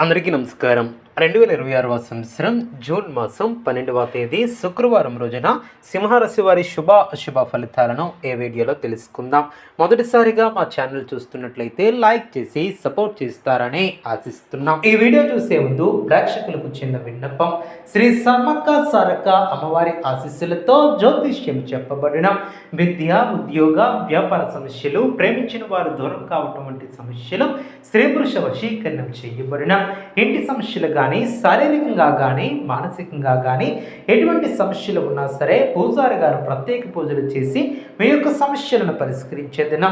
అందరికీ నమస్కారం. 2026వ సంవత్సరం జూన్ మాసం 12వ తేదీ శుక్రవారం రోజున సింహరాశి వారి శుభ అశుభ ఫలితాలను ఏ వీడియోలో తెలుసుకుందాం. మొదటిసారిగా మా ఛానల్ చూస్తున్నట్లయితే లైక్ చేసి సపోర్ట్ చేస్తారని ఆశిస్తున్నాం. ఈ వీడియో చూసే ముందు ప్రేక్షకులకు చిన్న విన్నపం. శ్రీ సమ్మక్క సారక్క అమ్మవారి ఆశీస్సులతో జ్యోతిష్యం చెప్పబడిన విద్య, ఉద్యోగ, వ్యాపార సమస్యలు, ప్రేమించిన వారు దూరం కావటం వంటి సమస్యలు, స్త్రీ పురుష వశీకరణం చేయబడిన ఇంటి సమస్యలు కానీ, శారీరకంగా కానీ, మానసికంగా కానీ ఎటువంటి సమస్యలు ఉన్నా సరే పూజారి గారు ప్రత్యేక పూజలు చేసి మీ యొక్క సమస్యలను పరిష్కరించేదిన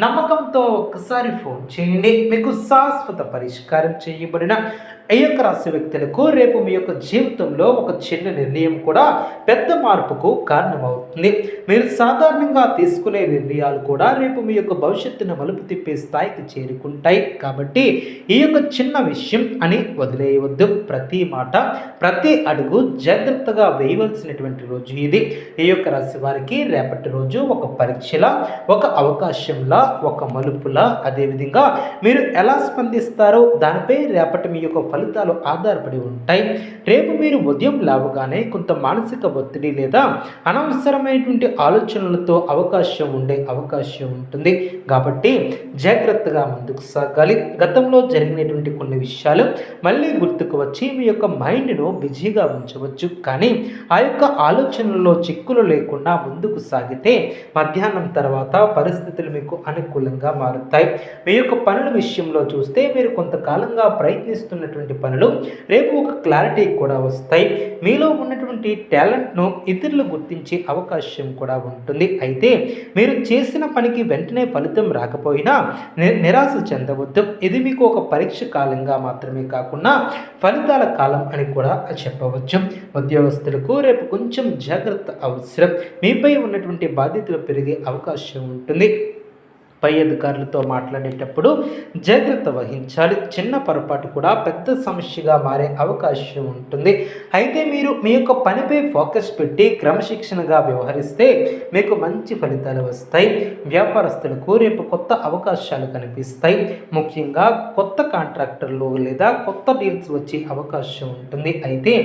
నమ్మకంతో ఒక్కసారి ఫోన్ చేయండి. మీకు శాశ్వత పరిష్కారం చేయబడిన ఈ యొక్క రాశి వ్యక్తులకు రేపు మీ యొక్క జీవితంలో ఒక చిన్న నిర్ణయం కూడా పెద్ద మార్పుకు కారణమవుతుంది. మీరు సాధారణంగా తీసుకునే నిర్ణయాలు కూడా రేపు మీ యొక్క భవిష్యత్తును మలుపు తిప్పే స్థాయికి చేరుకుంటాయి. కాబట్టి ఈ యొక్క చిన్న విషయం అని వదిలేయవద్దు. ప్రతి మాట, ప్రతి అడుగు జాగ్రత్తగా వేయవలసినటువంటి రోజు ఇది. ఈ యొక్క రాశి వారికి రేపటి రోజు ఒక పరీక్షలా, ఒక అవకాశంలా, ఒక మలుపులా, అదేవిధంగా మీరు ఎలా స్పందిస్తారో దానిపై రేపటి మీ యొక్క ఫలితాలు ఆధారపడి ఉంటాయి. రేపు మీరు ఉదయం లేవగానే కొంత మానసిక ఒత్తిడి లేదా అనవసరమైనటువంటి ఆలోచనలతో అవకాశం ఉంటుంది. కాబట్టి జాగ్రత్తగా ముందుకు సాగాలి. గతంలో జరిగినటువంటి కొన్ని విషయాలు మళ్ళీ గుర్తుకు వచ్చి మీ యొక్క మైండ్ను బిజీగా ఉంచవచ్చు. కానీ ఆ యొక్క ఆలోచనల్లో చిక్కులు లేకుండా ముందుకు సాగితే మధ్యాహ్నం తర్వాత పరిస్థితులు మీకు అనుకూలంగా మారుతాయి. మీ యొక్క పనుల విషయంలో చూస్తే మీరు కొంతకాలంగా ప్రయత్నిస్తున్నటువంటి పనులు రేపు ఒక క్లారిటీ కూడా వస్తాయి. మీలో ఉన్నటువంటి టాలెంట్ను ఇతరులు గుర్తించే అవకాశం కూడా ఉంటుంది. అయితే మీరు చేసిన పనికి వెంటనే ఫలితం రాకపోయినా నిరాశ చెందవద్దు. ఇది మీకు ఒక పరీక్ష కాలంగా మాత్రమే కాకుండా ఫలితాల కాలం అని కూడా చెప్పవచ్చు. ఉద్యోగస్తులకు రేపు కొంచెం జాగ్రత్త అవసరం. మీపై ఉన్నటువంటి బాధ్యతలు పెరిగే అవకాశం ఉంటుంది. పై అధికారులతో మాట్లాడేటప్పుడు జాగ్రత్త వహించాలి. చిన్న పొరపాటు కూడా పెద్ద సమస్యగా మారే అవకాశం ఉంటుంది. అయితే మీరు మీ యొక్క పనిపై ఫోకస్ పెట్టి క్రమశిక్షణగా వ్యవహరిస్తే మీకు మంచి ఫలితాలు వస్తాయి. వ్యాపారస్తులకు రేపు కొత్త అవకాశాలు కనిపిస్తాయి. ముఖ్యంగా కొత్త కాంట్రాక్టర్లు లేదా కొత్త డీల్స్ వచ్చే అవకాశం ఉంటుంది. అయితే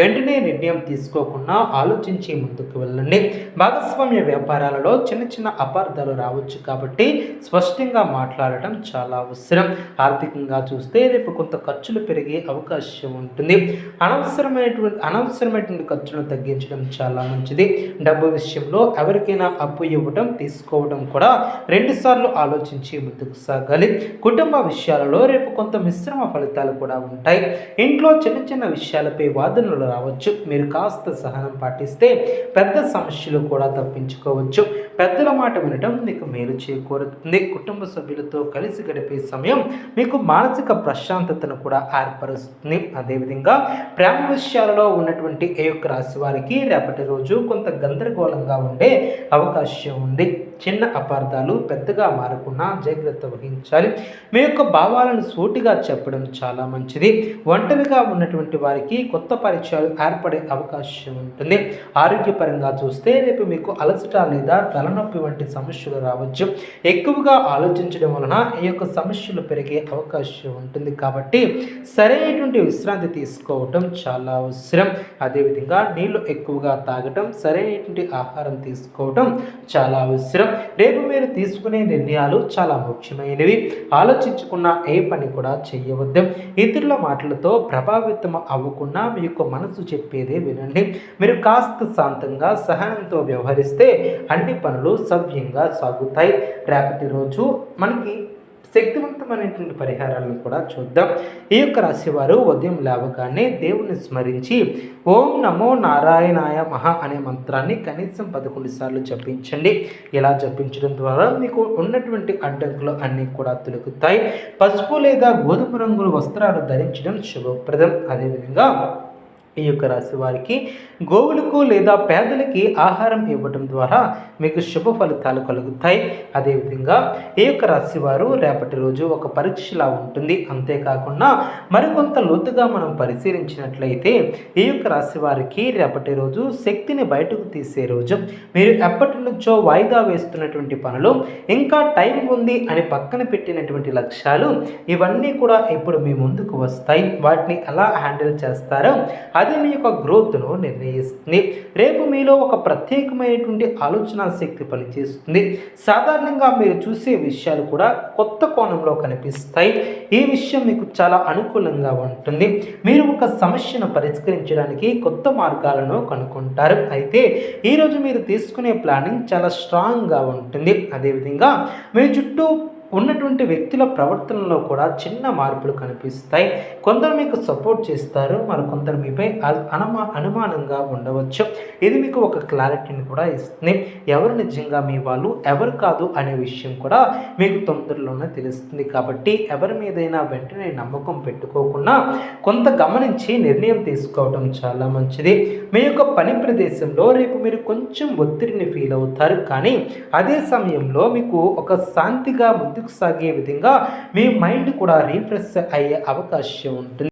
వెంటనే నిర్ణయం తీసుకోకుండా ఆలోచించి ముందుకు వెళ్ళండి. భాగస్వామ్య వ్యాపారాలలో చిన్న చిన్న అపార్థాలు రావచ్చు. కాబట్టి స్పష్టంగా మాట్లాడటం చాలా అవసరం. ఆర్థికంగా చూస్తే రేపు కొంత ఖర్చులు పెరిగే అవకాశం ఉంటుంది. అనవసరమైనటువంటి ఖర్చులను తగ్గించడం చాలా మంచిది. డబ్బు విషయంలో ఎవరికైనా అప్పు ఇవ్వడం, తీసుకోవడం కూడా 2 సార్లు ఆలోచించి ముందుకు సాగాలి. కుటుంబ విషయాలలో రేపు కొంత మిశ్రమ ఫలితాలు కూడా ఉంటాయి. ఇంట్లో చిన్న చిన్న విషయాలపై వాదనలు రావచ్చు. మీరు కాస్త సహనం పాటిస్తే పెద్ద సమస్యలు కూడా తప్పించుకోవచ్చు. పెద్దల మాట వినటం మీకు మేలు చేకూరుతుంది. కుటుంబ సభ్యులతో కలిసి గడిపే సమయం మీకు మానసిక ప్రశాంతతను కూడా ఏర్పరుస్తుంది. అదేవిధంగా ప్రేమ విషయాలలో ఉన్నటువంటి ఏ యొక్క రాశి వారికి రేపటి రోజు కొంత గందరగోళంగా ఉండే అవకాశం ఉంది. చిన్న అపార్థాలు పెద్దగా మారకుండా జాగ్రత్త వహించాలి. మీ యొక్క భావాలను సూటిగా చెప్పడం చాలా మంచిది. ఒంటరిగా ఉన్నటువంటి వారికి కొత్త పరిచయాలు ఏర్పడే అవకాశం ఉంటుంది. ఆరోగ్యపరంగా చూస్తే రేపు మీకు అలసట లేదా తలనొప్పి వంటి సమస్యలు రావచ్చు. ఎక్కువగా ఆలోచించడం వలన ఈ యొక్క సమస్యలు పెరిగే అవకాశం ఉంటుంది. కాబట్టి సరైనటువంటి విశ్రాంతి తీసుకోవటం చాలా అవసరం. అదేవిధంగా నీళ్లు ఎక్కువగా తాగటం, సరైనటువంటి ఆహారం తీసుకోవటం చాలా అవసరం. రేపు మీరు తీసుకునే నిర్ణయాలు చాలా ముఖ్యమైనవి. ఆలోచించుకున్న ఏ పని కూడా చేయవద్దు. ఇతరుల మాటలతో ప్రభావితం అవ్వకుండా మీ యొక్క మనసు చెప్పేదే వినండి. మీరు కాస్త శాంతంగా, సహనంతో వ్యవహరిస్తే అన్ని పనులు సవ్యంగా సాగుతాయి. రేపటి రోజు మనకి శక్తివంతమైనటువంటి పరిహారాలను కూడా చూద్దాం. ఈ యొక్క రాశివారు ఉదయం లేవగానే దేవుని స్మరించి ఓం నమో నారాయణాయ మహా అనే మంత్రాన్ని కనీసం 11 సార్లు జపించండి. ఇలా జపించడం ద్వారా మీకు ఉన్నటువంటి అడ్డంకులు అన్నీ కూడా తొలగుతాయి. పసుపు లేదా గోధుమ రంగుల వస్త్రాలు ధరించడం శుభప్రదం. అదేవిధంగా ఈ యొక్క రాశి వారికి గోవులకు లేదా పేదలకి ఆహారం ఇవ్వడం ద్వారా మీకు శుభ ఫలితాలు కలుగుతాయి. అదేవిధంగా ఈ యొక్క రాశి వారు రేపటి రోజు ఒక పరీక్షలా ఉంటుంది. అంతేకాకుండా మరికొంత లోతుగా మనం పరిశీలించినట్లయితే ఈ యొక్క రాశి వారికి రేపటి రోజు శక్తిని బయటకు తీసే రోజు. మీరు ఎప్పటి నుంచో వాయిదా వేస్తున్నటువంటి పనులు, ఇంకా టైం ఉంది అని పక్కన పెట్టినటువంటి లక్ష్యాలు, ఇవన్నీ కూడా ఇప్పుడు మీ ముందుకు వస్తాయి. వాటిని ఎలా హ్యాండిల్ చేస్తారో అది మీ యొక్క గ్రోత్ను నిర్ణయిస్తుంది. రేపు మీలో ఒక ప్రత్యేకమైనటువంటి ఆలోచన శక్తి పనిచేస్తుంది. సాధారణంగా మీరు చూసే విషయాలు కూడా కొత్త కోణంలో కనిపిస్తాయి. ఈ విషయం మీకు చాలా అనుకూలంగా ఉంటుంది. మీరు ఒక సమస్యను పరిష్కరించడానికి కొత్త మార్గాలను కనుక్కుంటారు. అయితే ఈరోజు మీరు తీసుకునే ప్లానింగ్ చాలా స్ట్రాంగ్గా ఉంటుంది. అదేవిధంగా మీ చుట్టూ ఉన్నటువంటి వ్యక్తుల ప్రవర్తనలో కూడా చిన్న మార్పులు కనిపిస్తాయి. కొందరు మీకు సపోర్ట్ చేస్తారు, మరికొందరు మీపై అనుమానంగా ఉండవచ్చు. ఇది మీకు ఒక క్లారిటీని కూడా ఇస్తుంది. ఎవరు నిజంగా మీ వాళ్ళు, ఎవరు కాదు అనే విషయం కూడా మీకు తొందరలోనే తెలుస్తుంది. కాబట్టి ఎవరి మీదైనా వెంటనే నమ్మకం పెట్టుకోకుండా కొంత గమనించి నిర్ణయం తీసుకోవడం చాలా మంచిది. మీ యొక్క పని ప్రదేశంలో రేపు మీరు కొంచెం ఒత్తిడిని ఫీల్ అవుతారు, కానీ అదే సమయంలో మీకు ఒక శాంతిగా ముందుకు సాగే విధంగా మీ మైండ్ కూడా రీఫ్రెష్ అయ్యే అవకాశం ఉంటుంది.